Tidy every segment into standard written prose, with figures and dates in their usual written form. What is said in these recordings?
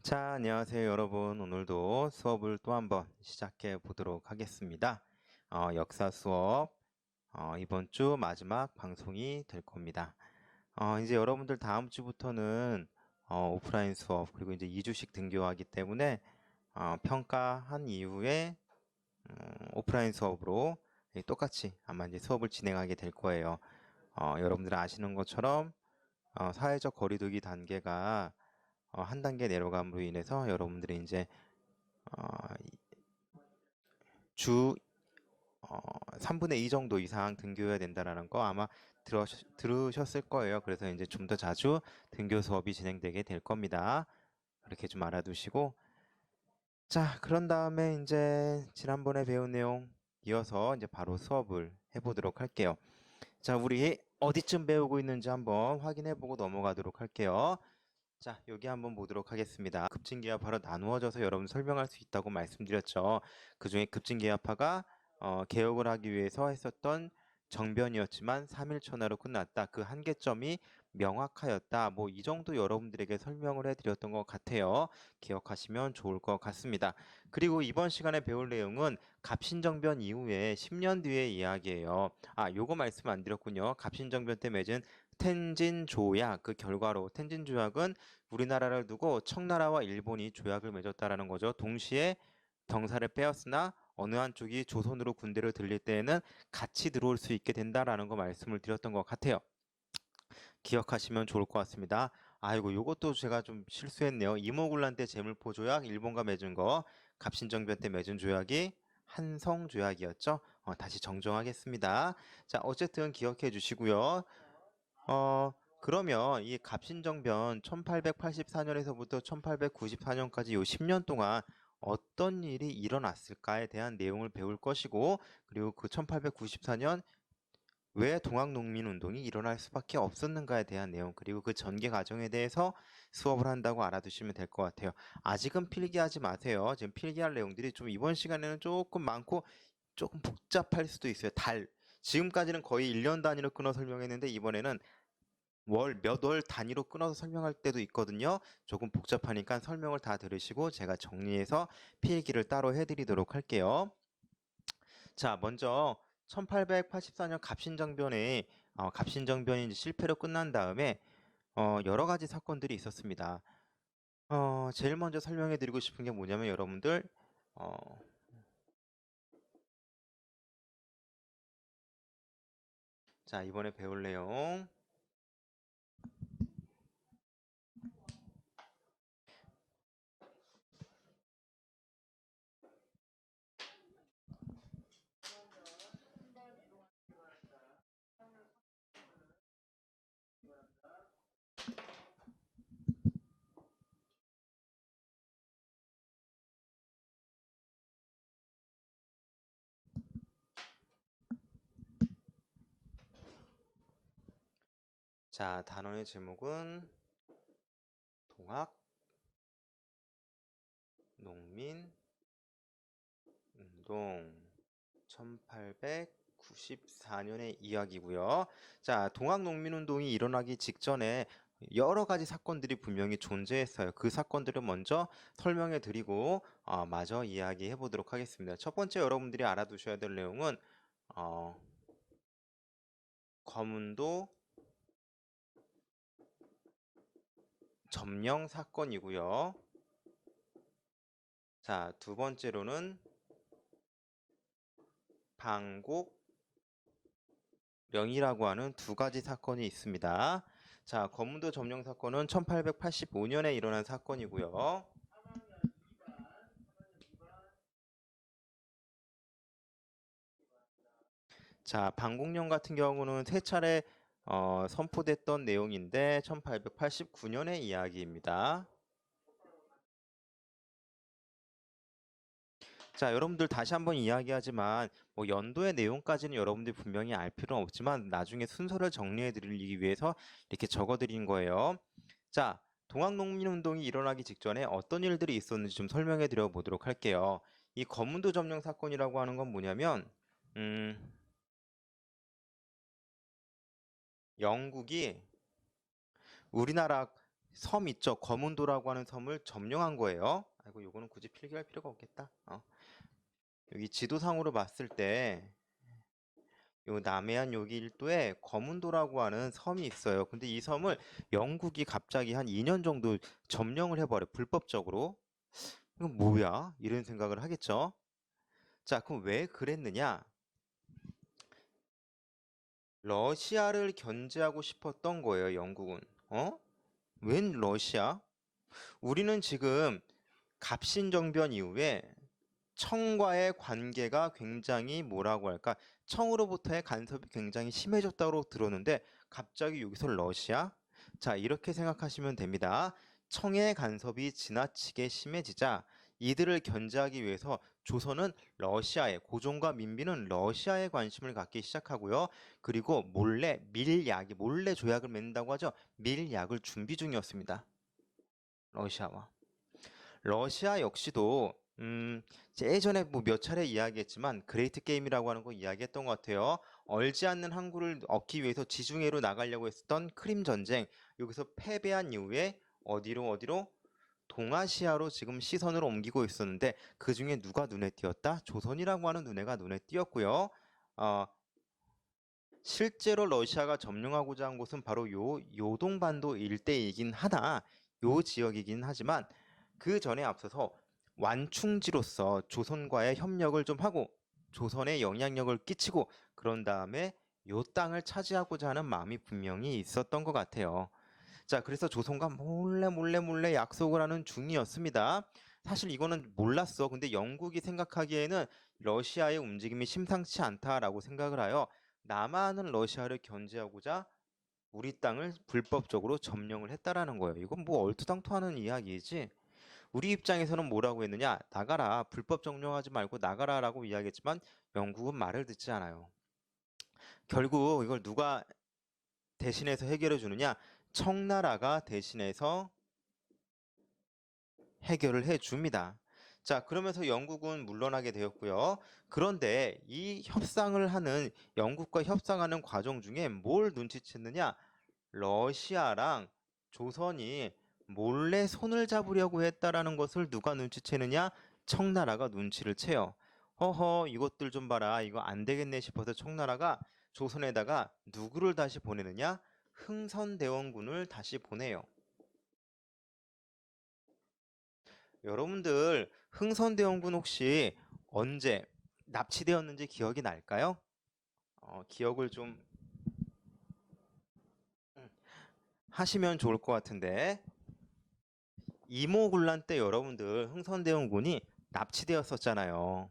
자, 안녕하세요, 여러분. 오늘도 수업을 또 한번 시작해 보도록 하겠습니다. 역사 수업, 이번 주 마지막 방송이 될 겁니다. 이제 여러분들 다음 주부터는 오프라인 수업, 그리고 이제 2주씩 등교하기 때문에 평가한 이후에 오프라인 수업으로 똑같이 아마 이제 수업을 진행하게 될 거예요. 여러분들 아시는 것처럼 사회적 거리두기 단계가 한 단계 내려감으로 인해서 여러분들이 이제 어, 주 3분의 2 정도 이상 등교해야 된다라는 거 아마 들으셨을 거예요. 그래서 이제 좀 더 자주 등교 수업이 진행되게 될 겁니다. 그렇게 좀 알아두시고, 자, 그런 다음에 이제 지난번에 배운 내용 이어서 이제 바로 수업을 해보도록 할게요. 자, 우리 어디쯤 배우고 있는지 한번 확인해보고 넘어가도록 할게요. 자, 여기 한번 보도록 하겠습니다. 급진기압파로 나누어져서 여러분 설명할 수 있다고 말씀드렸죠. 그 중에 급진기압파가 개혁을 하기 위해서 했었던 정변이었지만 3일천하로 끝났다. 그 한계점이 명확하였다. 뭐 이 정도 여러분들에게 설명을 해드렸던 것 같아요. 기억하시면 좋을 것 같습니다. 그리고 이번 시간에 배울 내용은 갑신정변 이후에 10년 뒤의 이야기예요. 요거 말씀 안 드렸군요. 갑신정변 때 맺은 텐진 조약, 그 결과로 텐진 조약은 우리나라를 두고 청나라와 일본이 조약을 맺었다라는 거죠. 동시에 병사를 빼었으나 어느 한쪽이 조선으로 군대를 들릴 때에는 같이 들어올 수 있게 된다라는 거 말씀을 드렸던 것 같아요. 기억하시면 좋을 것 같습니다. 아이고, 요것도 제가 좀 실수했네요. 이모군란 때 제물포 조약, 일본과 맺은 거, 갑신정변 때 맺은 조약이 한성 조약이었죠. 다시 정정하겠습니다. 자, 어쨌든 기억해 주시고요. 어, 그러면 이 갑신정변 1884년에서부터 1894년까지 요 10년 동안 어떤 일이 일어났을까에 대한 내용을 배울 것이고, 그리고 그 1894년 왜 동학농민운동이 일어날 수밖에 없었는가에 대한 내용, 그리고 그 전개 과정에 대해서 수업을 한다고 알아두시면 될 것 같아요. 아직은 필기하지 마세요. 지금 필기할 내용들이 좀 이번 시간에는 조금 많고 조금 복잡할 수도 있어요. 지금까지는 거의 1년 단위로 끊어 설명했는데 이번에는 몇 월 단위로 끊어서 설명할 때도 있거든요. 조금 복잡하니까 설명을 다 들으시고 제가 정리해서 필기를 따로 해드리도록 할게요. 자, 먼저 1884년 갑신정변이 이제 실패로 끝난 다음에 여러 가지 사건들이 있었습니다. 제일 먼저 설명해 드리고 싶은 게 뭐냐면 여러분들 어, 자, 이번에 배울 내용 자, 단원의 제목은 동학농민운동 1894년의 이야기고요. 자, 동학농민운동이 일어나기 직전에 여러 가지 사건들이 분명히 존재했어요. 그 사건들을 먼저 설명해 드리고 마저 이야기해 보도록 하겠습니다. 첫 번째 여러분들이 알아두셔야 될 내용은 어, 거문도 점령 사건이고요. 자, 두 번째로는 방곡령이라고 하는 두 가지 사건이 있습니다. 자, 거문도 점령 사건은 1885년에 일어난 사건이고요. 자, 방공령 같은 경우는 세 차례 선포됐던 내용인데 1889년의 이야기입니다. 자, 여러분들 다시 한번 이야기하지만 뭐 연도의 내용까지는 여러분들이 분명히 알 필요는 없지만 나중에 순서를 정리해 드리기 위해서 이렇게 적어 드린 거예요. 자, 동학농민운동이 일어나기 직전에 어떤 일들이 있었는지 좀 설명해 드려 보도록 할게요. 이 거문도 점령 사건이라고 하는 건 뭐냐면 영국이 우리나라 섬 있죠. 거문도라고 하는 섬을 점령한 거예요. 아이고, 요거는 굳이 필기할 필요가 없겠다. 여기 지도상으로 봤을 때 요 남해안 여기 일도에 거문도라고 하는 섬이 있어요. 근데 이 섬을 영국이 갑자기 한 2년 정도 점령을 해버려, 불법적으로. 이건 뭐야? 이런 생각을 하겠죠. 자, 그럼 왜 그랬느냐? 러시아를 견제하고 싶었던 거예요, 영국은. 웬 러시아? 우리는 지금 갑신정변 이후에 청과의 관계가 굉장히 뭐라고 할까? 청으로부터의 간섭이 굉장히 심해졌다고 들었는데 갑자기 여기서 러시아? 자, 이렇게 생각하시면 됩니다. 청의 간섭이 지나치게 심해지자 이들을 견제하기 위해서 조선은 러시아에, 고종과 민비는 러시아에 관심을 갖기 시작하고요. 그리고 몰래 몰래 조약을 맺는다고 하죠. 밀약을 준비 중이었습니다. 러시아와. 러시아 역시도 예전에 뭐 몇 차례 이야기했지만 그레이트 게임이라고 하는 거 이야기했던 것 같아요. 얼지 않는 항구를 얻기 위해서 지중해로 나가려고 했었던 크림 전쟁. 여기서 패배한 이후에 어디로 동아시아로 지금 시선을 옮기고 있었는데 그 중에 누가 눈에 띄었다? 조선이라고 하는 눈에가 눈에 띄었고요. 실제로 러시아가 점령하고자 한 곳은 바로 요동반도 일대이긴 하나, 요 지역이긴 하지만 그 전에 앞서서 완충지로서 조선과의 협력을 좀 하고 조선에 영향력을 끼치고 그런 다음에 요 땅을 차지하고자 하는 마음이 분명히 있었던 것 같아요. 자, 그래서 조선과 몰래 약속을 하는 중이었습니다. 사실 이거는 몰랐어. 근데 영국이 생각하기에는 러시아의 움직임이 심상치 않다라고 생각을 하여 남한은 러시아를 견제하고자 우리 땅을 불법적으로 점령을 했다라는 거예요. 이건 뭐 얼토당토하는 이야기이지. 우리 입장에서는 뭐라고 했느냐? 나가라. 불법 점령하지 말고 나가라라고 이야기했지만 영국은 말을 듣지 않아요. 결국 이걸 누가 대신해서 해결해 주느냐? 청나라가 대신해서 해결을 해 줍니다. 자, 그러면서 영국은 물러나게 되었고요. 그런데 이 협상을 하는 영국과 협상하는 과정 중에 뭘 눈치챘느냐? 러시아랑 조선이 몰래 손을 잡으려고 했다라는 것을 누가 눈치채느냐? 청나라가 눈치를 채요. 허허, 이것들 좀 봐라. 이거 안 되겠네 싶어서 청나라가 조선에다가 누구를 다시 보내느냐? 흥선대원군을 다시 보내요. 여러분들 흥선대원군 혹시 언제 납치되었는지 기억이 날까요? 기억을 좀 하시면 좋을 것 같은데 이모군란 때 여러분들 흥선대원군이 납치되었었잖아요.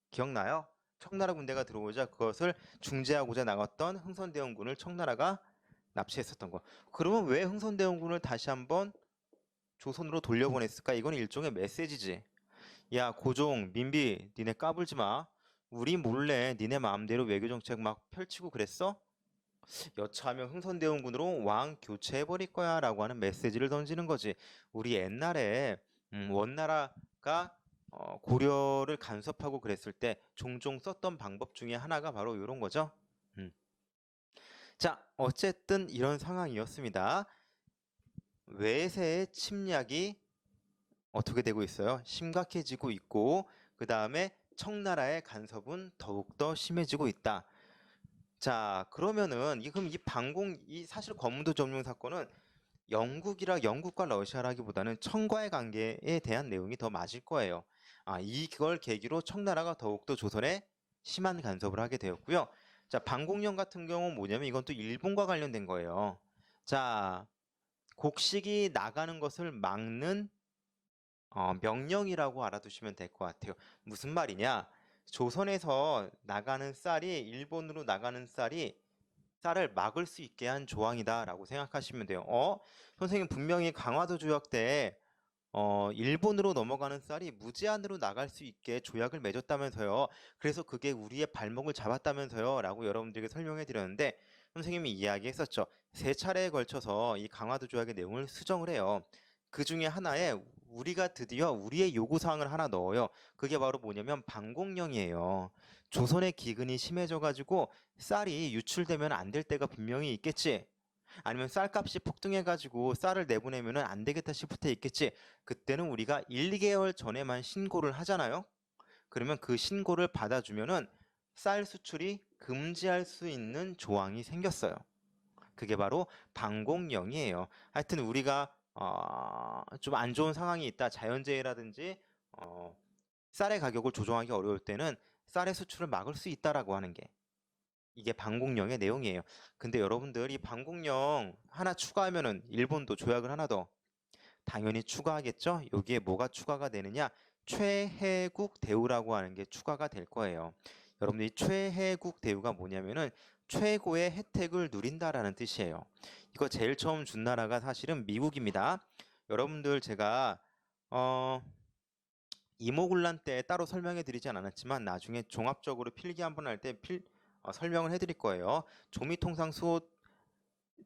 기억나요? 청나라 군대가 들어오자 그것을 중재하고자 나갔던 흥선대원군을 청나라가 납치했었던 거. 그러면 왜 흥선대원군을 다시 한번 조선으로 돌려보냈을까? 이건 일종의 메시지지. 야, 고종, 민비, 니네 까불지 마. 우리 몰래 니네 마음대로 외교 정책 막 펼치고 그랬어? 여차하면 흥선대원군으로 왕 교체해버릴 거야 라고 하는 메시지를 던지는 거지. 우리 옛날에 원나라가 고려를 간섭하고 그랬을 때 종종 썼던 방법 중에 하나가 바로 이런 거죠. 자, 어쨌든 이런 상황이었습니다. 외세의 침략이 어떻게 되고 있어요? 심각해지고 있고 그 다음에 청나라의 간섭은 더욱더 심해지고 있다. 자, 그러면은 그럼 이 사실 거문도 점령 사건은 영국과 러시아라기보다는 청과의 관계에 대한 내용이 더 맞을 거예요. 이걸 계기로 청나라가 더욱더 조선에 심한 간섭을 하게 되었고요. 자, 방공령 같은 경우는 뭐냐면 이건 또 일본과 관련된 거예요. 자, 곡식이 나가는 것을 막는 명령이라고 알아두시면 될 것 같아요. 무슨 말이냐? 조선에서 나가는 쌀이 일본으로 나가는 쌀을 막을 수 있게 한 조항이다라고 생각하시면 돼요. 선생님 분명히 강화도 조약 때 일본으로 넘어가는 쌀이 무제한으로 나갈 수 있게 조약을 맺었다면서요. 그래서 그게 우리의 발목을 잡았다면서요. 라고 여러분들에게 설명해 드렸는데 선생님이 이야기했었죠. 세 차례에 걸쳐서 이 강화도 조약의 내용을 수정을 해요. 그 중에 하나에 우리가 드디어 우리의 요구사항을 하나 넣어요. 그게 바로 뭐냐면 방공령이에요. 조선의 기근이 심해져가지고 쌀이 유출되면 안 될 때가 분명히 있겠지. 아니면 쌀값이 폭등해가지고 쌀을 내보내면 안 되겠다 싶을 때 있겠지. 그때는 우리가 1, 2개월 전에만 신고를 하잖아요. 그러면 그 신고를 받아주면은 쌀 수출이 금지할 수 있는 조항이 생겼어요. 그게 바로 방공령이에요. 하여튼 우리가 좀 안 좋은 상황이 있다. 자연재해라든지 쌀의 가격을 조정하기 어려울 때는 쌀의 수출을 막을 수 있다라고 하는 게 이게 방공령의 내용이에요. 근데 여러분들 이 방공령 하나 추가하면은 일본도 조약을 하나 더 당연히 추가하겠죠? 여기에 뭐가 추가가 되느냐? 최혜국 대우라고 하는 게 추가가 될 거예요. 여러분들이 최혜국 대우가 뭐냐면은 최고의 혜택을 누린다라는 뜻이에요. 이거 제일 처음 준 나라가 사실은 미국입니다. 여러분들 제가 어, 이모군란 때 따로 설명해 드리진 않았지만 나중에 종합적으로 필기 한번 할 때 설명을 해 드릴 거예요.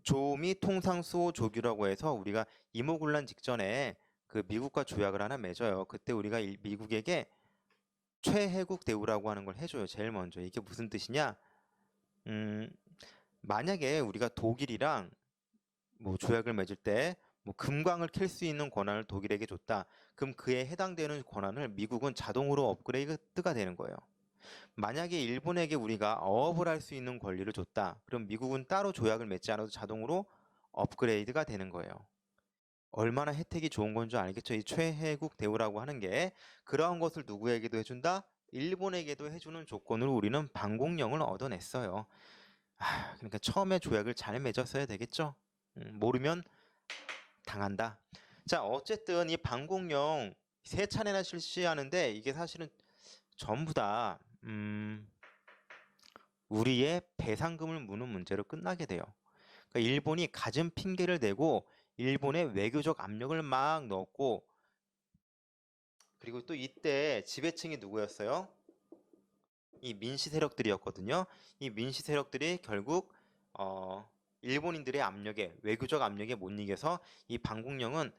조미통상수호조규라고 해서 우리가 이모군란 직전에 그 미국과 조약을 하나 맺어요. 그때 우리가 미국에게 최혜국 대우라고 하는 걸 해줘요. 제일 먼저. 이게 무슨 뜻이냐? 만약에 우리가 독일이랑 뭐 조약을 맺을 때 뭐 금광을 캘 수 있는 권한을 독일에게 줬다. 그럼 그에 해당되는 권한을 미국은 자동으로 업그레이드가 되는 거예요. 만약에 일본에게 우리가 어업을 할 수 있는 권리를 줬다. 그럼 미국은 따로 조약을 맺지 않아도 자동으로 업그레이드가 되는 거예요. 얼마나 혜택이 좋은 건 줄 알겠죠? 이 최혜국 대우라고 하는 게 그러한 것을 누구에게도 해준다? 일본에게도 해주는 조건으로 우리는 방공령을 얻어냈어요. 그러니까 처음에 조약을 잘 맺었어야 되겠죠? 모르면 당한다. 자, 어쨌든 이 방공령 세 차례나 실시하는데 이게 사실은 전부 다 우리의 배상금을 무는 문제로 끝나게 돼요. 그러니까 일본이 갖은 핑계를 대고 일본의 외교적 압력을 막 넣었고 그리고 또 이때 지배층이 누구였어요? 이 민씨 세력들이었거든요. 이 민씨 세력들이 결국 일본인들의 압력에 외교적 압력에 못 이겨서 이 방공령은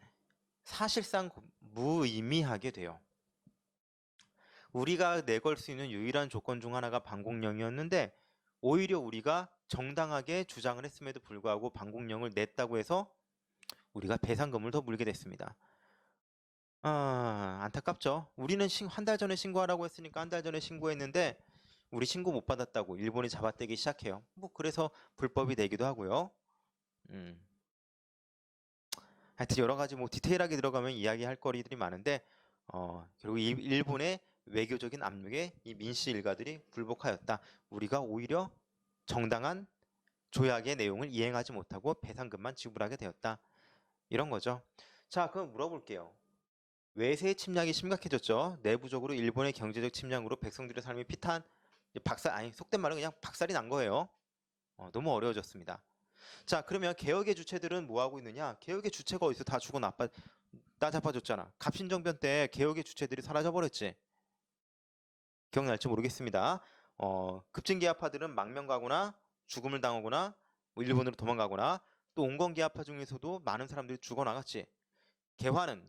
사실상 무의미하게 돼요. 우리가 내걸 수 있는 유일한 조건 중 하나가 방공령이었는데 오히려 우리가 정당하게 주장을 했음에도 불구하고 방공령을 냈다고 해서 우리가 배상금을 더 물게 됐습니다. 안타깝죠. 우리는 한 달 전에 신고하라고 했으니까 한 달 전에 신고했는데 우리 신고 못 받았다고 일본이 잡아떼기 시작해요. 뭐 그래서 불법이 되기도 하고요. 음. 하여튼 여러 가지 뭐 디테일하게 들어가면 이야기할 거리들이 많은데 결국 일본의 외교적인 압력에 이 민씨 일가들이 불복하였다. 우리가 오히려 정당한 조약의 내용을 이행하지 못하고 배상금만 지불하게 되었다. 이런 거죠. 자, 그럼 물어볼게요. 외세 침략이 심각해졌죠. 내부적으로 일본의 경제적 침략으로 백성들의 삶이 피탄, 속된 말은 그냥 박살이 난 거예요. 너무 어려워졌습니다. 자, 그러면 개혁의 주체들은 뭐 하고 있느냐? 개혁의 주체가 어디서 다 죽어 따잡아줬잖아. 갑신정변 때 개혁의 주체들이 사라져버렸지. 기억날지 모르겠습니다. 급진개혁파들은 망명가거나 죽음을 당하거나 뭐 일본으로 도망가거나 또 온건개혁파 중에서도 많은 사람들이 죽어나갔지.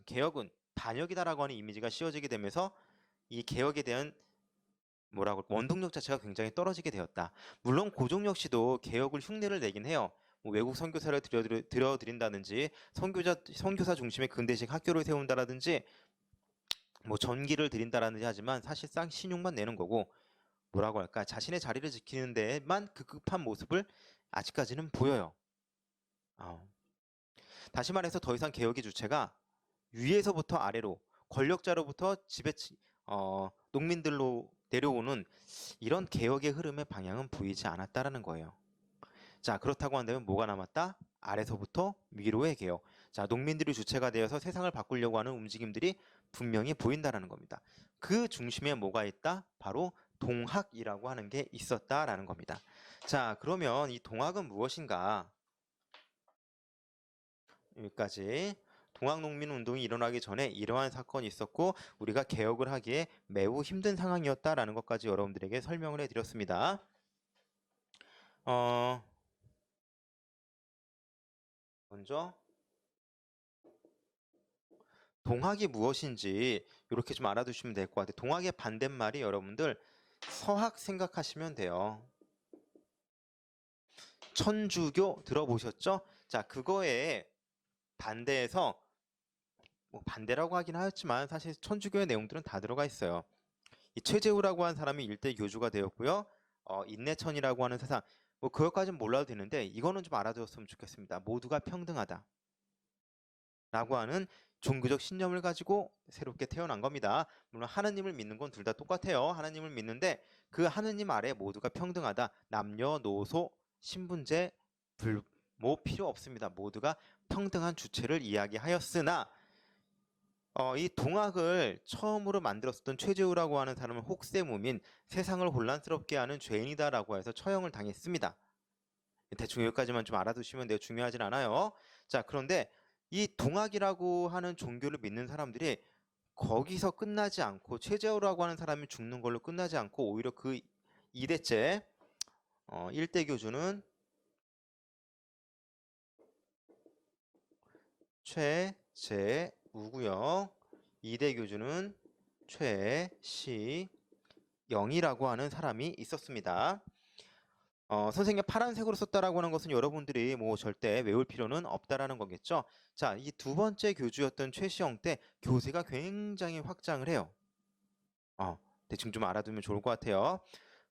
개혁은 반역이다라고 하는 이미지가 씌워지게 되면서 이 개혁에 대한 원동력 자체가 굉장히 떨어지게 되었다. 물론 고종 역시도 개혁을 흉내를 내긴 해요. 뭐 외국 선교사를 들여드린다든지 선교사 중심의 근대식 학교를 세운다라든지 뭐 전기를 드린다라든지 하지만 사실상 신용만 내는 거고 뭐라고 할까 자신의 자리를 지키는 데만 급급한 모습을 아직까지는 보여요. 다시 말해서 더 이상 개혁의 주체가 위에서부터 아래로 권력자로부터 농민들로 내려오는 이런 개혁의 흐름의 방향은 보이지 않았다라는 거예요. 자, 그렇다고 한다면 뭐가 남았다? 아래서부터 위로의 개혁. 자, 농민들이 주체가 되어서 세상을 바꾸려고 하는 움직임들이 분명히 보인다라는 겁니다. 그 중심에 뭐가 있다? 바로 동학이라고 하는 게 있었다라는 겁니다. 자, 그러면 이 동학은 무엇인가? 여기까지. 동학농민운동이 일어나기 전에 이러한 사건이 있었고 우리가 개혁을 하기에 매우 힘든 상황이었다라는 것까지 여러분들에게 설명을 해드렸습니다. 먼저 동학이 무엇인지 이렇게 좀 알아두시면 될 것 같아요. 동학의 반대말이 여러분들 서학 생각하시면 돼요. 천주교 들어보셨죠? 자, 그거에 반대해서 뭐 반대라고 하긴 하였지만 사실 천주교의 내용들은 다 들어가 있어요. 이 최재우라고 하는 사람이 일대 교주가 되었고요. 인내천이라고 하는 세상, 뭐 그것까지는 몰라도 되는데 이거는 좀 알아두었으면 좋겠습니다. 모두가 평등하다 라고 하는 종교적 신념을 가지고 새롭게 태어난 겁니다. 물론 하느님을 믿는 건 둘 다 똑같아요. 하느님을 믿는데 그 하느님 아래 모두가 평등하다. 남녀노소 신분제 불모 필요 없습니다. 모두가 평등한 주체를 이야기하였으나 이 동학을 처음으로 만들었었던 최재우라고 하는 사람은 혹세무민, 세상을 혼란스럽게 하는 죄인이다라고 해서 처형을 당했습니다. 대충 여기까지만 좀 알아두시면 돼요. 중요하진 않아요. 자, 그런데 이 동학이라고 하는 종교를 믿는 사람들이 거기서 끝나지 않고 최재우라고 하는 사람이 죽는 걸로 끝나지 않고 오히려 그 2대째 1대 교주는 최재우고요. 2대 교주는 최시영이라고 하는 사람이 있었습니다. 선생님 파란색으로 썼다라고 하는 것은 여러분들이 뭐 절대 외울 필요는 없다라는 거겠죠. 자, 이 두 번째 교주였던 최시영 때 교세가 굉장히 확장을 해요. 대충 좀 알아두면 좋을 것 같아요.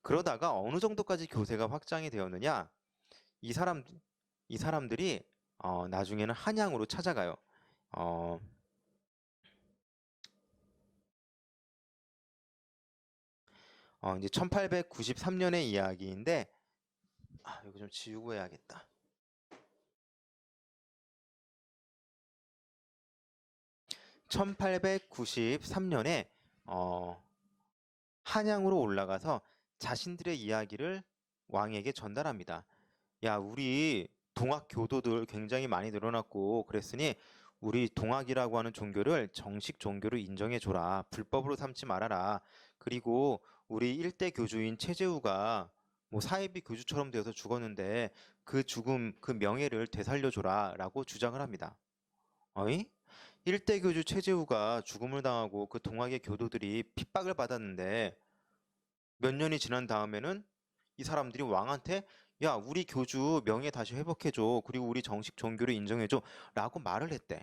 그러다가 어느 정도까지 교세가 확장이 되었느냐? 이 사람들이 나중에는 한양으로 찾아가요. 이제 1893년의 이야기인데 이거 좀 지우고 해야겠다. 1893년에 한양으로 올라가서 자신들의 이야기를 왕에게 전달합니다. 야, 우리 동학 교도들 굉장히 많이 늘어났고 그랬으니 우리 동학이라고 하는 종교를 정식 종교로 인정해줘라. 불법으로 삼지 말아라. 그리고 우리 일대 교주인 최재우가 뭐 사이비 교주처럼 되어서 죽었는데 그 죽음, 그 명예를 되살려줘라 라고 주장을 합니다. 어이? 일대 교주 최재우가 죽음을 당하고 그 동학의 교도들이 핍박을 받았는데 몇 년이 지난 다음에는 이 사람들이 왕한테 야, 우리 교주 명예 다시 회복해줘. 그리고 우리 정식 종교를 인정해줘. 라고 말을 했대.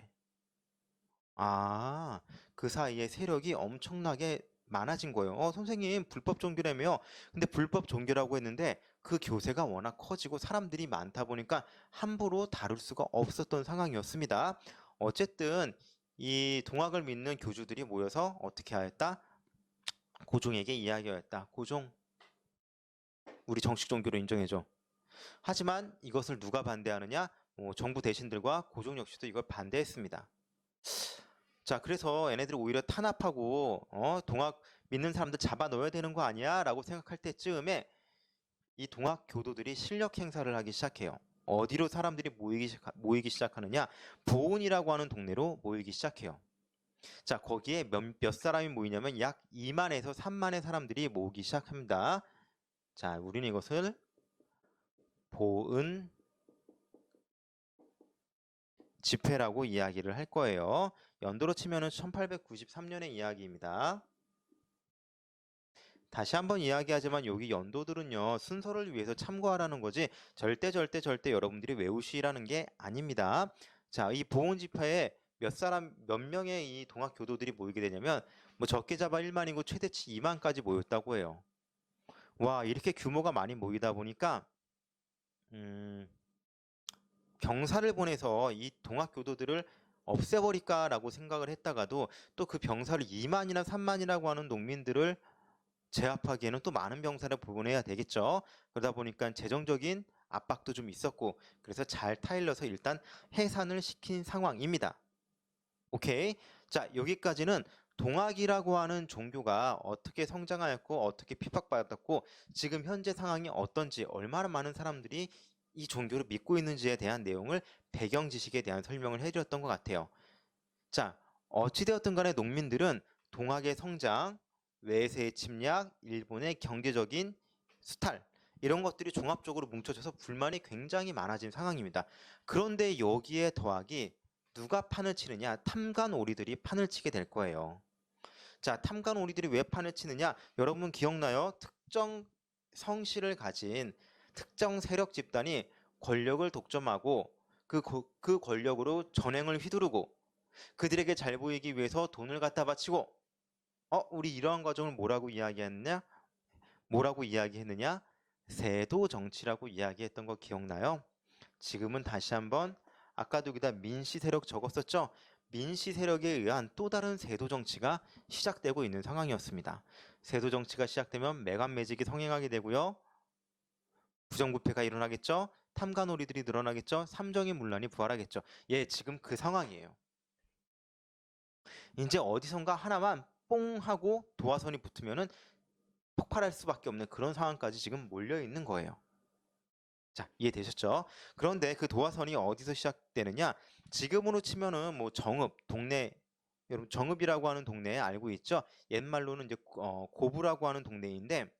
그 사이에 세력이 엄청나게 많아진 거예요. 선생님, 불법 종교라며요. 근데 불법 종교라고 했는데 그 교세가 워낙 커지고 사람들이 많다 보니까 함부로 다룰 수가 없었던 상황이었습니다. 어쨌든 이 동학을 믿는 교주들이 모여서 어떻게 하였다? 고종에게 이야기하였다. 고종, 우리 정식 종교로 인정해줘. 하지만 이것을 누가 반대하느냐? 정부 대신들과 고종 역시도 이걸 반대했습니다. 자, 그래서 얘네들이 오히려 탄압하고 동학 믿는 사람들 잡아 넣어야 되는 거 아니야? 라고 생각할 때쯤에 이 동학 교도들이 실력 행사를 하기 시작해요. 어디로 사람들이 모이기 시작하느냐? 보은이라고 하는 동네로 모이기 시작해요. 자, 거기에 몇 사람이 모이냐면 약 2만에서 3만의 사람들이 모이기 시작합니다. 자, 우리는 이것을 보은 집회라고 이야기를 할 거예요. 연도로 치면은 1893년의 이야기입니다. 다시 한번 이야기하지만 여기 연도들은요, 순서를 위해서 참고하라는 거지 절대 여러분들이 외우시라는 게 아닙니다. 자, 이 보은 집회에 몇 명의 이 동학 교도들이 모이게 되냐면 뭐 적게 잡아 1만이고 최대치 2만까지 모였다고 해요. 와, 이렇게 규모가 많이 모이다 보니까 병사를 보내서 이 동학 교도들을 없애버릴까라고 생각을 했다가도 또 그 병사를 2만이나 3만이라고 하는 농민들을 제압하기에는 또 많은 병사를 보내야 되겠죠. 그러다 보니까 재정적인 압박도 좀 있었고 그래서 잘 타일러서 일단 해산을 시킨 상황입니다. 오케이. 자, 여기까지는 동학이라고 하는 종교가 어떻게 성장하였고 어떻게 핍박받았고 지금 현재 상황이 어떤지 얼마나 많은 사람들이 이 종교를 믿고 있는지에 대한 내용을 배경 지식에 대한 설명을 해드렸던 것 같아요. 자, 어찌되었든 간에 농민들은 동학의 성장, 외세의 침략, 일본의 경제적인 수탈 이런 것들이 종합적으로 뭉쳐져서 불만이 굉장히 많아진 상황입니다. 그런데 여기에 더하기 누가 판을 치느냐? 탐관오리들이 판을 치게 될 거예요. 자, 탐관오리들이 왜 판을 치느냐? 여러분 기억나요? 특정 성씨를 가진 특정 세력 집단이 권력을 독점하고 그 권력으로 전횡을 휘두르고 그들에게 잘 보이기 위해서 돈을 갖다 바치고 우리 이러한 과정을 뭐라고 이야기했느냐? 세도 정치라고 이야기했던 거 기억나요? 지금은 다시 한번 아까도 여기다 민씨 세력 적었었죠? 민씨 세력에 의한 또 다른 세도 정치가 시작되고 있는 상황이었습니다. 세도 정치가 시작되면 매간매직이 성행하게 되고요. 부정부패가 일어나겠죠? 탐관오리들이 늘어나겠죠? 삼정의 문란이 부활하겠죠. 예, 지금 그 상황이에요. 이제 어디선가 하나만 뽕 하고 도화선이 붙으면은 폭발할 수밖에 없는 그런 상황까지 지금 몰려 있는 거예요. 자, 이해되셨죠? 그런데 그 도화선이 어디서 시작되느냐? 지금으로 치면은 뭐 정읍, 동네, 여러분 정읍이라고 하는 동네 알고 있죠? 옛말로는 이제 고부라고 하는 동네인데,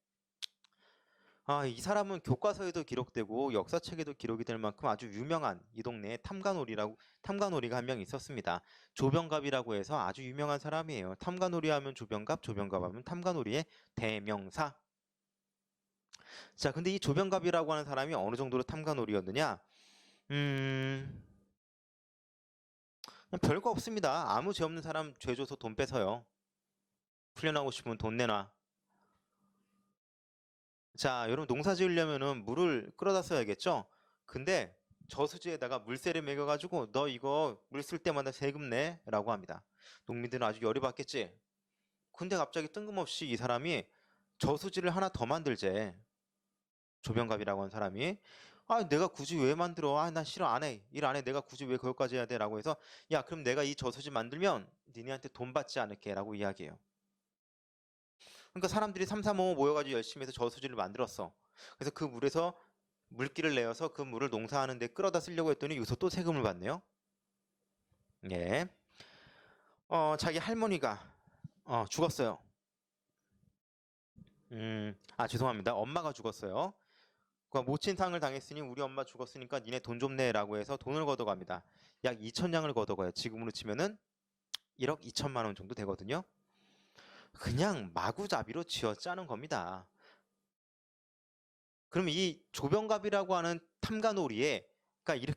이 사람은 교과서에도 기록되고 역사책에도 기록이 될 만큼 아주 유명한 이 동네에 탐관오리가 한 명 있었습니다. 조병갑이라고 해서 아주 유명한 사람이에요. 탐관오리 하면 조병갑, 조병갑 하면 탐관오리의 대명사. 자, 근데 이 조병갑이라고 하는 사람이 어느 정도로 탐관오리였느냐? 그냥 별거 없습니다. 아무 죄 없는 사람 죄 줘서 돈 뺏어요. 훈련하고 싶으면 돈 내놔. 자, 여러분 농사 지으려면은 물을 끌어다 써야겠죠? 근데 저수지에다가 물세를 매겨가지고 너 이거 물 쓸 때마다 세금 내? 라고 합니다. 농민들은 아주 열이 받겠지? 근데 갑자기 뜬금없이 이 사람이 저수지를 하나 더 만들재. 조병갑이라고 하는 사람이 내가 굳이 왜 만들어? 나 싫어 안 해. 일 안 해. 내가 굳이 왜 그것까지 해야 돼? 라고 해서 야 그럼 내가 이 저수지 만들면 니네한테 돈 받지 않을게 라고 이야기해요. 그러니까 사람들이 삼삼오오 모여가지고 열심히 해서 저수지를 만들었어. 그래서 그 물에서 물기를 내어서 그 물을 농사하는 데 끌어다 쓰려고 했더니 여기서 또 세금을 받네요. 예. 자기 할머니가 죽었어요. 죄송합니다. 엄마가 죽었어요. 그 모친상을 당했으니 우리 엄마 죽었으니까 니네 돈 좀 내라고 해서 돈을 걷어갑니다. 약 2천냥을 걷어가요. 지금으로 치면은 1억 2천만 원 정도 되거든요. 그냥 마구잡이로 쥐어짜는 겁니다. 그럼 이 조병갑이라고 하는 탐관오리에 그러니까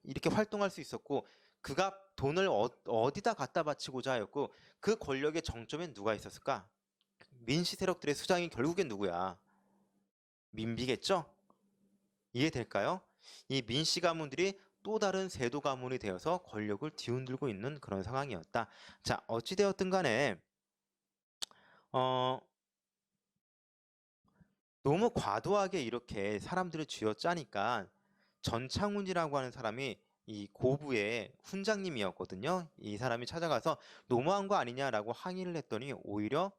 이렇게 활동할 수 있었고 그가 돈을 어디다 갖다 바치고자 하였고 그 권력의 정점엔 누가 있었을까? 민씨 세력들의 수장이 결국엔 누구야? 민비겠죠? 이해될까요? 이 민씨 가문들이 또 다른 세도 가문이 되어서 권력을 뒤흔들고 있는 그런 상황이었다. 자, 어찌되었든 간에 너무 과도하게 이렇게 사람들을 쥐어짜니까 전창훈이라고 하는 사람이 이 고부의 훈장님이었거든요. 이 사람이 찾아가서 너무한 거 아니냐라고 항의를 했더니 오히려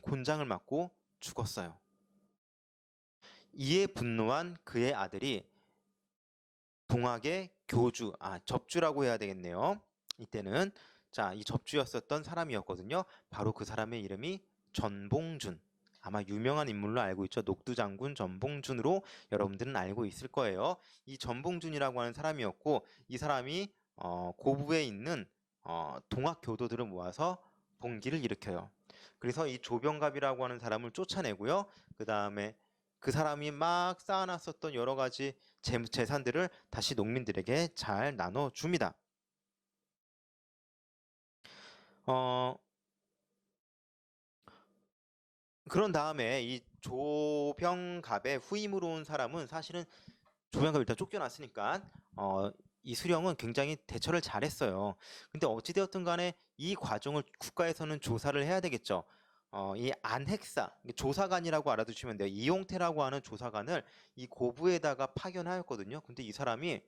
곤장을 맞고 죽었어요. 이에 분노한 그의 아들이 동학의 교주, 접주라고 해야 되겠네요. 이때는 자, 이 접주였었던 사람이었거든요. 바로 그 사람의 이름이 전봉준. 아마 유명한 인물로 알고 있죠. 녹두장군 전봉준으로 여러분들은 알고 있을 거예요. 이 전봉준이라고 하는 사람이었고 이 사람이 고부에 있는 동학 교도들을 모아서 봉기를 일으켜요. 그래서 이 조병갑이라고 하는 사람을 쫓아내고요. 그 다음에 그 사람이 막 쌓아놨었던 여러 가지 재산들을 다시 농민들에게 잘 나눠줍니다. 그런 다음에 이 조병갑의 후임으로 온 사람은 사실은 조병갑이 일단 쫓겨났으니까 이 수령은 굉장히 대처를 잘했어요. 근데 어찌되었든 간에 이 과정을 국가에서는 조사를 해야 되겠죠. 이 안핵사, 조사관이라고 알아두시면 돼요. 이용태라고 하는 조사관을 이 고부에다가 파견하였거든요. 근데 이 사람이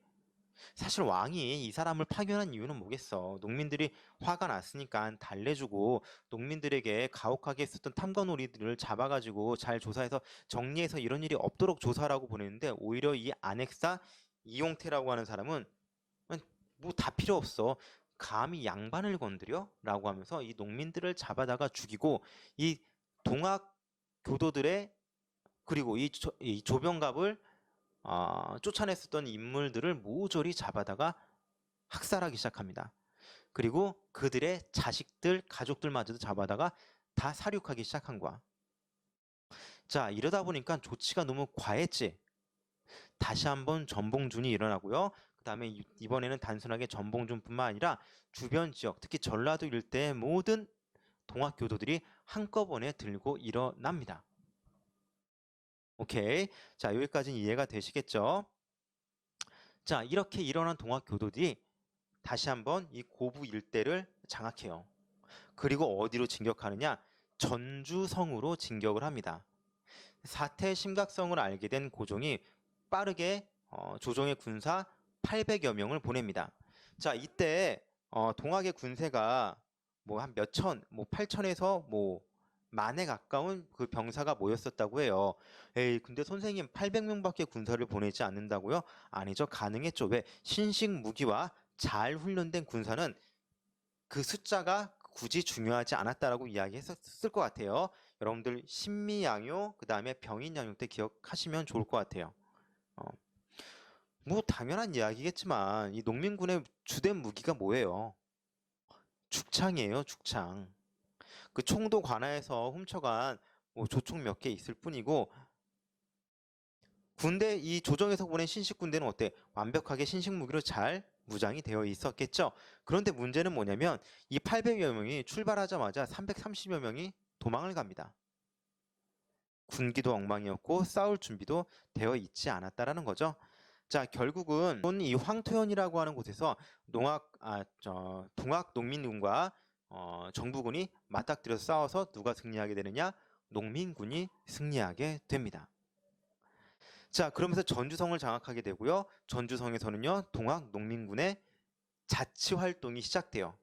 사실 왕이 이 사람을 파견한 이유는 뭐겠어. 농민들이 화가 났으니까 달래주고 농민들에게 가혹하게 했었던 탐관오리들을 잡아가지고 잘 조사해서 정리해서 이런 일이 없도록 조사라고 보냈는데 오히려 이 안핵사 이용태라고 하는 사람은 뭐 다 필요 없어. 감히 양반을 건드려? 라고 하면서 이 농민들을 잡아다가 죽이고 이 동학 교도들의 그리고 이 조병갑을 쫓아냈었던 인물들을 모조리 잡아다가 학살하기 시작합니다. 그리고 그들의 자식들, 가족들마저도 잡아다가 다 살육하기 시작한 거야. 자, 이러다 보니까 조치가 너무 과했지. 다시 한번 전봉준이 일어나고요. 그 다음에 이번에는 단순하게 전봉준뿐만 아니라 주변 지역, 특히 전라도 일대의 모든 동학교도들이 한꺼번에 들고 일어납니다. 오케이. 자, 여기까지는 이해가 되시겠죠? 자, 이렇게 일어난 동학교도들이 다시 한번 이 고부 일대를 장악해요. 그리고 어디로 진격하느냐? 전주성으로 진격을 합니다. 사태의 심각성을 알게 된 고종이 빠르게 조정의 군사 800여 명을 보냅니다. 자, 이때 동학의 군세가 뭐 한 몇천, 뭐 8천에서 뭐 만에 가까운 그 병사가 모였었다고 해요. 에이, 근데 선생님 800명밖에 군사를 보내지 않는다고요? 아니죠. 가능했죠. 왜? 신식 무기와 잘 훈련된 군사는 그 숫자가 굳이 중요하지 않았다라고 이야기했었을 것 같아요. 여러분들 신미양요, 그 다음에 병인양요 때 기억하시면 좋을 것 같아요. 뭐 당연한 이야기겠지만 이 농민군의 주된 무기가 뭐예요? 죽창이에요, 죽창. 그 총도 관아에서 훔쳐간 뭐 조총 몇 개 있을 뿐이고, 군대 이 조정에서 보낸 신식 군대는 어때? 완벽하게 신식 무기로 잘 무장이 되어 있었겠죠. 그런데 문제는 뭐냐면 이 800여 명이 출발하자마자 330여 명이 도망을 갑니다. 군기도 엉망이었고 싸울 준비도 되어 있지 않았다라는 거죠. 자, 결국은 이 황토현이라고 하는 곳에서 동학 농민군과 정부군이 맞닥뜨려서 싸워서 누가 승리하게 되느냐? 농민군이 승리하게 됩니다. 자, 그러면서 전주성을 장악하게 되고요. 전주성에서는요, 동학 농민군의 자치 활동이 시작돼요.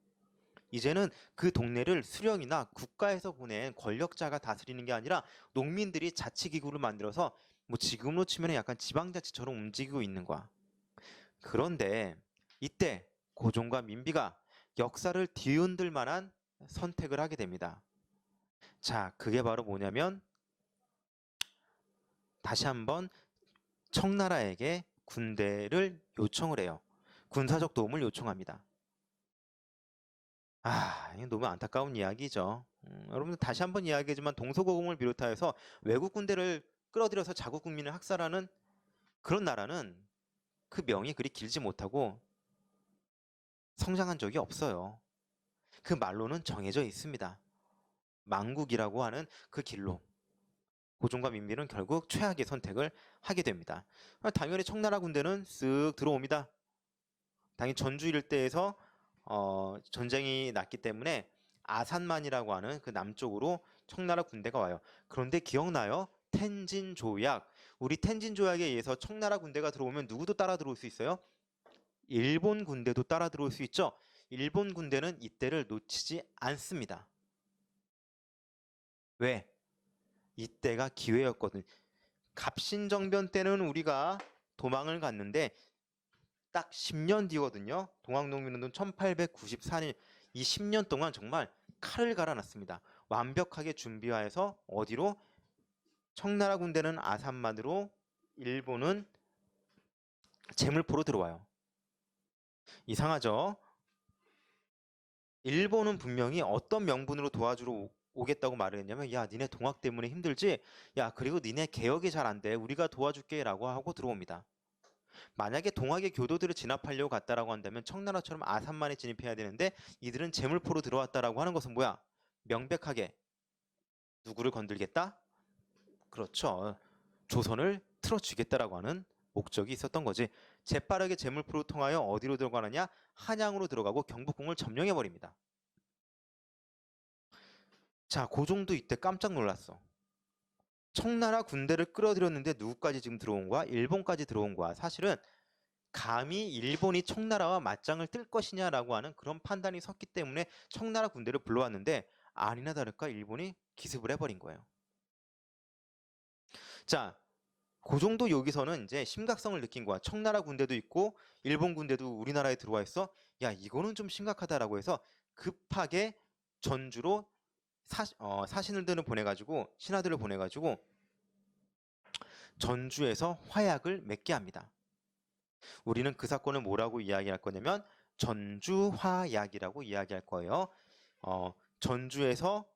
이제는 그 동네를 수령이나 국가에서 보낸 권력자가 다스리는 게 아니라 농민들이 자치기구를 만들어서 뭐 지금으로 치면 약간 지방자치처럼 움직이고 있는 거야. 그런데 이때 고종과 민비가 역사를 뒤흔들 만한 선택을 하게 됩니다. 자, 그게 바로 뭐냐면 다시 한번 청나라에게 군대를 요청을 해요. 군사적 도움을 요청합니다. 이게 너무 안타까운 이야기죠. 여러분들 다시 한번 이야기하지만 동서고금을 비롯하여서 외국 군대를 끌어들여서 자국 국민을 학살하는 그런 나라는 그 명이 그리 길지 못하고 성장한 적이 없어요. 그 말로는 정해져 있습니다. 망국이라고 하는 그 길로 고종과 민비는 결국 최악의 선택을 하게 됩니다. 당연히 청나라 군대는 쓱 들어옵니다. 당연히 전주 일대에서 전쟁이 났기 때문에 아산만이라고 하는 그 남쪽으로 청나라 군대가 와요. 그런데 기억나요? 텐진 조약. 우리 텐진 조약에 의해서 청나라 군대가 들어오면 누구도 따라 들어올 수 있어요? 일본 군대도 따라 들어올 수 있죠. 일본 군대는 이때를 놓치지 않습니다. 왜? 이때가 기회였거든. 갑신정변 때는 우리가 도망을 갔는데 딱 10년 뒤거든요. 동학농민운동 1894년, 이 10년 동안 정말 칼을 갈아놨습니다. 완벽하게 준비하여서 어디로? 청나라 군대는 아산만으로, 일본은 제물포로 들어와요. 이상하죠? 일본은 분명히 어떤 명분으로 도와주러 오겠다고 말을 했냐면, 야, 니네 동학 때문에 힘들지? 야, 그리고 니네 개혁이 잘 안 돼. 우리가 도와줄게 라고 하고 들어옵니다. 만약에 동학의 교도들을 진압하려고 갔다라고 한다면 청나라처럼 아산만에 진입해야 되는데 이들은 제물포로 들어왔다라고 하는 것은 뭐야? 명백하게 누구를 건들겠다? 그렇죠. 조선을 틀어주겠다라고 하는 목적이 있었던 거지. 재빠르게 제물포를 통하여 어디로 들어가느냐? 한양으로 들어가고 경복궁을 점령해버립니다. 자, 고종도 이때 깜짝 놀랐어. 청나라 군대를 끌어들였는데 누구까지 지금 들어온 거야? 일본까지 들어온 거야. 사실은 감히 일본이 청나라와 맞짱을 뜰 것이냐라고 하는 그런 판단이 섰기 때문에 청나라 군대를 불러왔는데 아니나 다를까 일본이 기습을 해버린 거예요. 자, 그 정도 여기서는 이제 심각성을 느낀 거야. 청나라 군대도 있고 일본 군대도 우리나라에 들어와 있어. 야, 이거는 좀 심각하다라고 해서 급하게 전주로 사신들을 보내가지고 신하들을 보내가지고 전주에서 화약을 맺게 합니다. 우리는 그 사건을 뭐라고 이야기할 거냐면 전주화약이라고 이야기할 거예요. 전주에서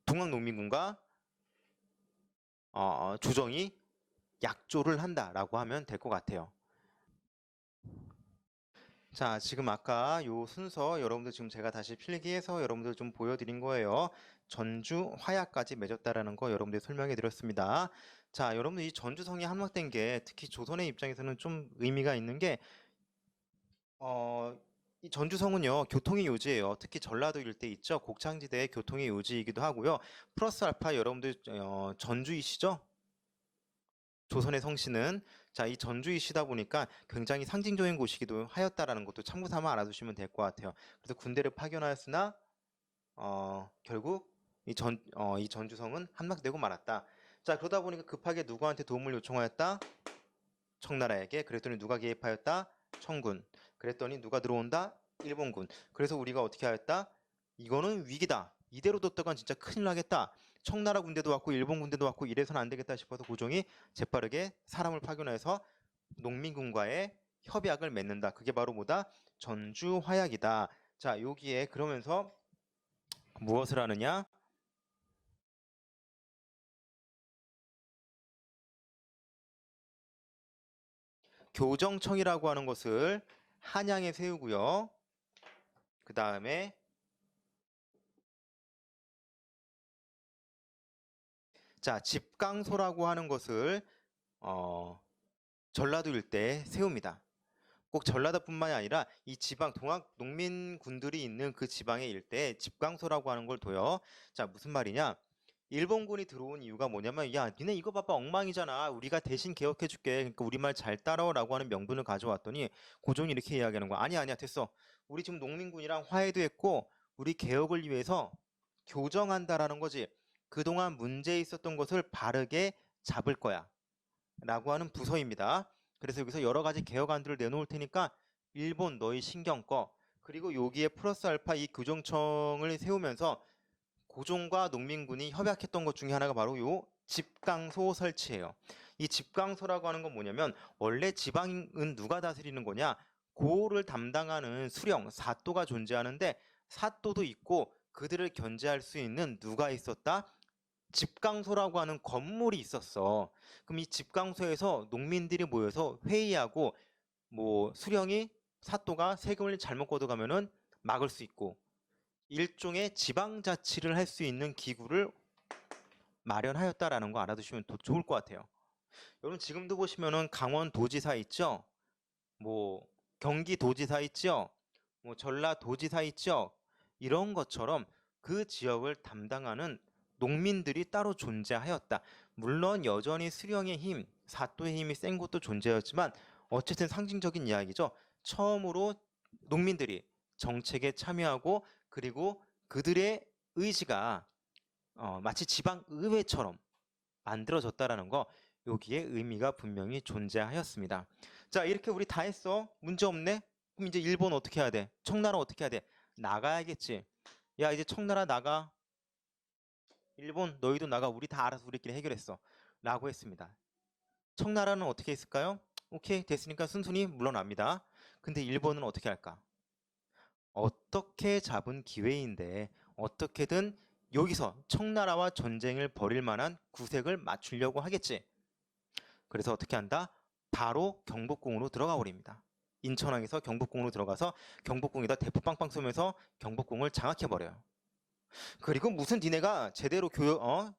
동학농민군과 조정이 약조를 한다라고 하면 될 것 같아요. 자, 지금 아까 요 순서 여러분들 지금 제가 다시 필기해서 여러분들 좀 보여드린 거예요. 전주 화야까지 맺었다라는 거 여러분들 설명해 드렸습니다. 자, 여러분들 이 전주성이 함락된 게 특히 조선의 입장에서는 좀 의미가 있는 게 이 전주성은요, 교통의 요지예요. 특히 전라도 일대 있죠. 곡창지대의 교통의 요지이기도 하고요. 플러스 알파 여러분들 전주이시죠? 조선의 성씨는 자, 이 전주이시다 보니까 굉장히 상징적인 곳이기도 하였다라는 것도 참고 삼아 알아두시면 될 것 같아요. 그래서 군대를 파견하였으나 결국 이 전주성은 함락되고 말았다. 자, 그러다 보니까 급하게 누구한테 도움을 요청하였다? 청나라에게. 그랬더니 누가 개입하였다? 청군. 그랬더니 누가 들어온다? 일본군. 그래서 우리가 어떻게 하였다? 이거는 위기다. 이대로 뒀다간 진짜 큰일 나겠다. 청나라 군대도 왔고 일본 군대도 왔고 이래서는 안 되겠다 싶어서 고종이 재빠르게 사람을 파견해서 농민군과의 협약을 맺는다. 그게 바로 뭐다? 전주 화약이다. 자, 여기에 그러면서 무엇을 하느냐? 교정청이라고 하는 것을 한양에 세우고요. 그 다음에 자, 집강소라고 하는 것을 전라도 일대에 세웁니다. 꼭 전라도뿐만이 아니라 이 지방 동학 농민군들이 있는 그 지방의 일대에 집강소라고 하는 걸 둬요. 자, 무슨 말이냐? 일본군이 들어온 이유가 뭐냐면 야, 니네 이거 봐봐 엉망이잖아. 우리가 대신 개혁해 줄게. 그러니까 우리 말 잘 따라오라고 하는 명분을 가져왔더니 고종이 이렇게 이야기하는 거야. 아니야, 아니야, 됐어. 우리 지금 농민군이랑 화해도 했고 우리 개혁을 위해서 교정한다라는 거지. 그동안 문제 있었던 것을 바르게 잡을 거야. 라고 하는 부서입니다. 그래서 여기서 여러 가지 개혁안들을 내놓을 테니까 일본 너희 신경 꺼. 그리고 여기에 플러스 알파 이 교정청을 세우면서 고종과 농민군이 협약했던 것 중에 하나가 바로 요 집강소 설치예요. 이 집강소라고 하는 건 뭐냐면 원래 지방은 누가 다스리는 거냐? 고를 담당하는 수령, 사또가 존재하는데 사또도 있고 그들을 견제할 수 있는 누가 있었다? 집강소라고 하는 건물이 있었어. 그럼 이 집강소에서 농민들이 모여서 회의하고 뭐 수령이 사또가 세금을 잘못 걷어가면은 막을 수 있고 일종의 지방자치를 할 수 있는 기구를 마련하였다라는 거 알아두시면 좋을 것 같아요. 여러분 지금도 보시면은 강원도지사 있죠? 뭐 경기도지사 있죠? 뭐 전라도지사 있죠? 이런 것처럼 그 지역을 담당하는 농민들이 따로 존재하였다. 물론 여전히 수령의 힘, 사또의 힘이 센 곳도 존재했지만 어쨌든 상징적인 이야기죠. 처음으로 농민들이 정책에 참여하고 그리고 그들의 의지가 마치 지방의회처럼 만들어졌다라는 거 여기에 의미가 분명히 존재하였습니다. 자, 이렇게 우리 다 했어. 문제 없네. 그럼 이제 일본 어떻게 해야 돼? 청나라 어떻게 해야 돼? 나가야겠지. 야, 이제 청나라 나가. 일본 너희도 나가. 우리 다 알아서 우리끼리 해결했어. 라고 했습니다. 청나라는 어떻게 했을까요? 오케이, 됐으니까 순순히 물러납니다. 근데 일본은 어떻게 할까? 어떻게 잡은 기회인데 어떻게든 여기서 청나라와 전쟁을 벌일 만한 구색을 맞추려고 하겠지. 그래서 어떻게 한다? 바로 경복궁으로 들어가 버립니다. 인천항에서 경복궁으로 들어가서 경복궁에다 대포 빵빵 쏘면서 경복궁을 장악해 버려요. 그리고 무슨 니네가 제대로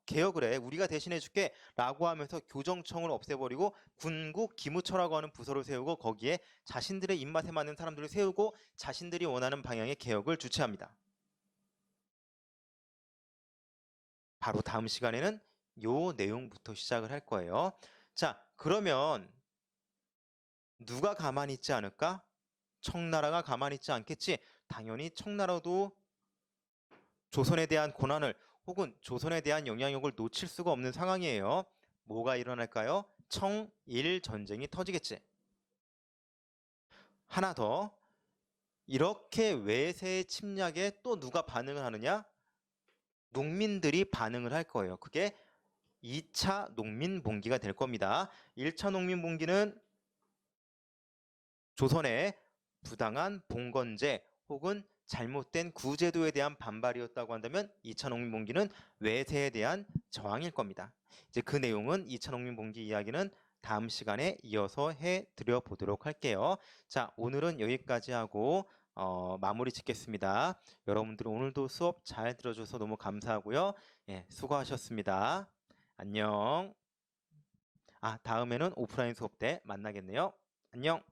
개혁을 해 우리가 대신해 줄게 라고 하면서 교정청을 없애버리고 군국 기무처라고 하는 부서를 세우고 거기에 자신들의 입맛에 맞는 사람들을 세우고 자신들이 원하는 방향의 개혁을 주최합니다. 바로 다음 시간에는 요 내용부터 시작을 할 거예요. 자, 그러면 누가 가만히 있지 않을까? 청나라가 가만히 있지 않겠지? 당연히 청나라도 조선에 대한 고난을 혹은 조선에 대한 영향력을 놓칠 수가 없는 상황이에요. 뭐가 일어날까요? 청일 전쟁이 터지겠지. 하나 더. 이렇게 외세의 침략에 또 누가 반응을 하느냐? 농민들이 반응을 할 거예요. 그게 2차 농민봉기가 될 겁니다. 1차 농민봉기는 조선의 부당한 봉건제 혹은 잘못된 구제도에 대한 반발이었다고 한다면 2차 농민봉기는 외세에 대한 저항일 겁니다. 이제 그 내용은 2차 농민봉기 이야기는 다음 시간에 이어서 해 드려 보도록 할게요. 자, 오늘은 여기까지 하고 마무리 짓겠습니다. 여러분들 오늘도 수업 잘 들어줘서 너무 감사하고요. 예, 수고하셨습니다. 안녕. 아, 다음에는 오프라인 수업 때 만나겠네요. 안녕.